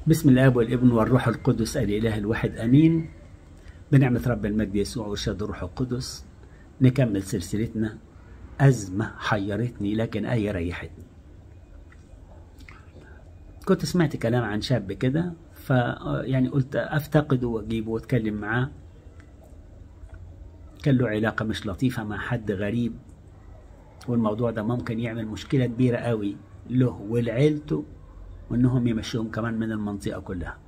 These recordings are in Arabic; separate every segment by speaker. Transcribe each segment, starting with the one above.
Speaker 1: بسم الآب والابن والروح القدس الإله الواحد أمين. بنعمة رب المجد يسوع وإرشاد الروح القدس نكمل سلسلتنا أزمة حيرتني لكن آية ريحتني. كنت سمعت كلام عن شاب كده يعني قلت أفتقده وأجيبه وأتكلم معاه. كان له علاقة مش لطيفة مع حد غريب، والموضوع ده ممكن يعمل مشكلة كبيرة قوي له ولعيلته، وانهم يمشيهم كمان من المنطقة كلها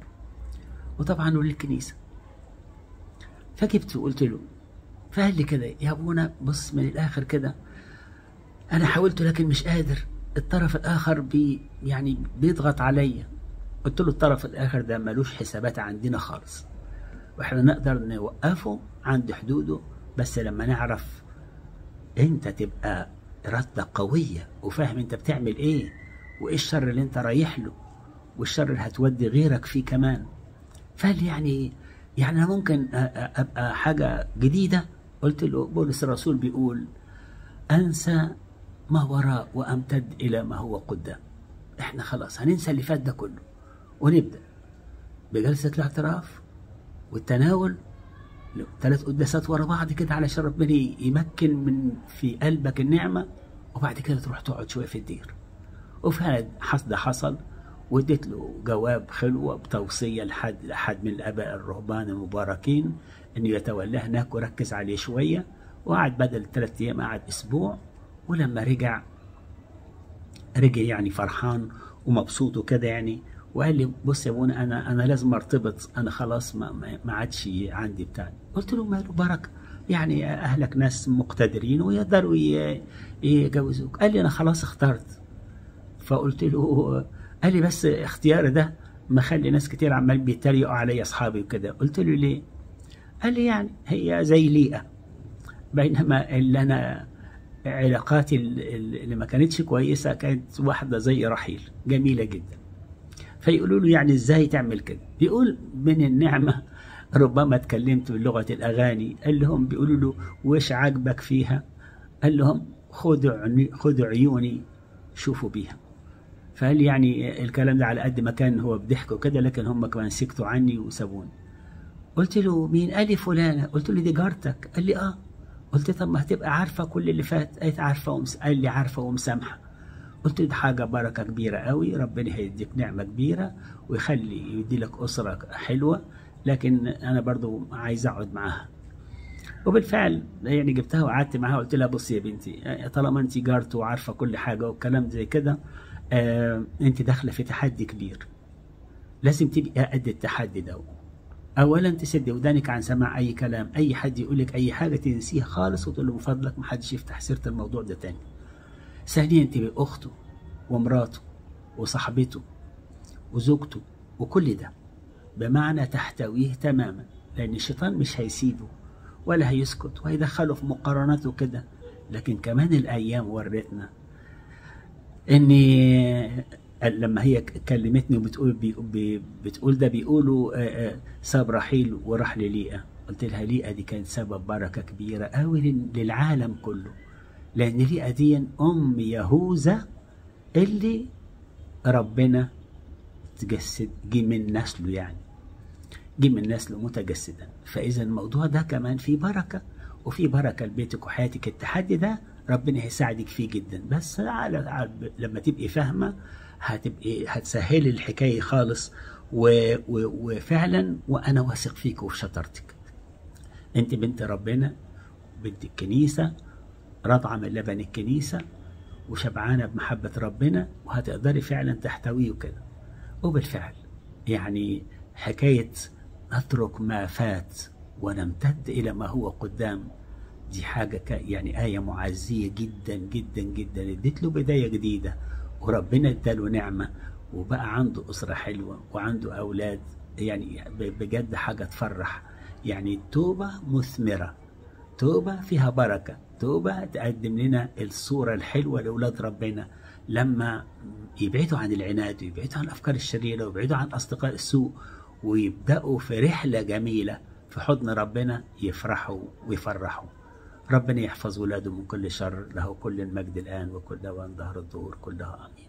Speaker 1: وطبعا وللكنيسة. فجبت وقلت له، فقال لي كده: يا ابونا بص من الاخر كده، انا حاولت لكن مش قادر، الطرف الاخر يعني بيضغط عليا. قلت له الطرف الاخر ده ملوش حسابات عندنا خالص، واحنا نقدر نوقفه عند حدوده، بس لما نعرف انت تبقى ارادتك قوية وفاهم انت بتعمل ايه وايه الشر اللي انت رايح له والشر اللي هتودي غيرك فيه كمان. فقال لي يعني انا ممكن ابقى حاجة جديدة. قلت له بولس الرسول بيقول: انسى ما وراء وامتد الى ما هو قدام. احنا خلاص هننسى اللي فات ده كله ونبدأ بجلسة الاعتراف والتناول، 3 قداسات ورا بعض كده علشان ربنا يمكن من في قلبك النعمة، وبعد كده تروح تقعد شوية في الدير. وفعلا ده حصل، واديت له جواب خلوة بتوصية لحد من الآباء الرهبان المباركين إنه يتولاه هناك وركز عليه شوية. وقعد بدل 3 أيام قعد أسبوع، ولما رجع يعني فرحان ومبسوط وكده يعني. وقال لي: بص يا ابونا، أنا لازم أرتبط، أنا خلاص ما عادش عندي بتاع. قلت له: ماله بركة، يعني أهلك ناس مقتدرين ويقدروا يجوزوك. قال لي: أنا خلاص اخترت. فقلت له، قال لي: بس اختياري ده مخلي ناس كتير عمال بيتريقوا عليا اصحابي وكده. قلت له: ليه؟ قال لي: يعني هي زي ليئة، بينما اللي انا علاقاتي اللي ما كانتش كويسة كانت واحدة زي رحيل جميلة جدا. فيقولوا له: يعني ازاي تعمل كده؟ بيقول: من النعمة ربما اتكلمت بلغة الأغاني. قال لهم بيقولوا له: وش عاجبك فيها؟ قال لهم: خدوا عيوني شوفوا بيها. فقال لي: يعني الكلام ده على قد ما كان هو بضحك وكده، لكن هم كمان سكتوا عني وسابوني. قلت له: مين؟ قال لي: فلانة. قلت له: دي جارتك؟ قال لي: اه. قلت: طب ما هتبقى عارفة كل اللي فات. قالت: عارفة قال لي: عارفة ومسامحة. قلت له: دي حاجة بركة كبيرة قوي، ربنا هيديك نعمة كبيرة ويخلي يدي لك أسرة حلوة، لكن أنا برضو عايز أقعد معاها. وبالفعل يعني جبتها وقعدت معاها. قلت لها: بصي يا بنتي، طالما انت جارت وعارفة كل حاجة والكلام زي كده، انت داخله في تحدي كبير، لازم تبقى قد التحدي ده. اولا تسد ودانك عن سماع اي كلام، اي حد يقول لك اي حاجه تنسيها خالص وتقول له من فضلك ما حدش يفتح سيره الموضوع ده تاني. ثانيا تبقى اخته ومراته وصاحبته وزوجته وكل ده، بمعنى تحتويه تماما، لان الشيطان مش هيسيبه ولا هيسكت وهيدخله في مقارنات وكده. لكن كمان الايام ورتنا اني لما هي كلمتني بتقول ده بيقولوا ساب رحيل وراح لليئة. قلت لها: ليئة دي كانت سبب بركة كبيرة قوي للعالم كله، لأن ليئة دي أم يهوذا اللي ربنا تجسد، جه من نسله، يعني جه من نسله متجسدا. فإذا الموضوع ده كمان فيه بركة، وفيه بركة لبيتك وحياتك. التحدي ده ربنا هيساعدك فيه جدا، بس لما تبقي فاهمة هتسهلي الحكاية خالص. وفعلا وأنا واثق فيك وفي شطارتك. أنت بنت ربنا، بنت الكنيسة، رضعة من لبن الكنيسة وشبعانة بمحبة ربنا، وهتقدري فعلا تحتويه كده. وبالفعل يعني حكاية نترك ما فات ونمتد إلى ما هو قدام، دي حاجة يعني آية معزية جدا جدا جدا. اديت له بداية جديدة وربنا اداله نعمة وبقى عنده أسرة حلوة وعنده أولاد، يعني بجد حاجة تفرح. يعني توبة مثمرة، توبة فيها بركة، توبة تقدم لنا الصورة الحلوة لأولاد ربنا لما يبعدوا عن العناد ويبعدوا عن الأفكار الشريرة ويبعدوا عن أصدقاء السوء ويبدأوا في رحلة جميلة في حضن ربنا، يفرحوا ويفرحوا. ربنا يحفظ ولاده من كل شر، له كل المجد الآن وكل أوان ظهر الظهور كلها آمين.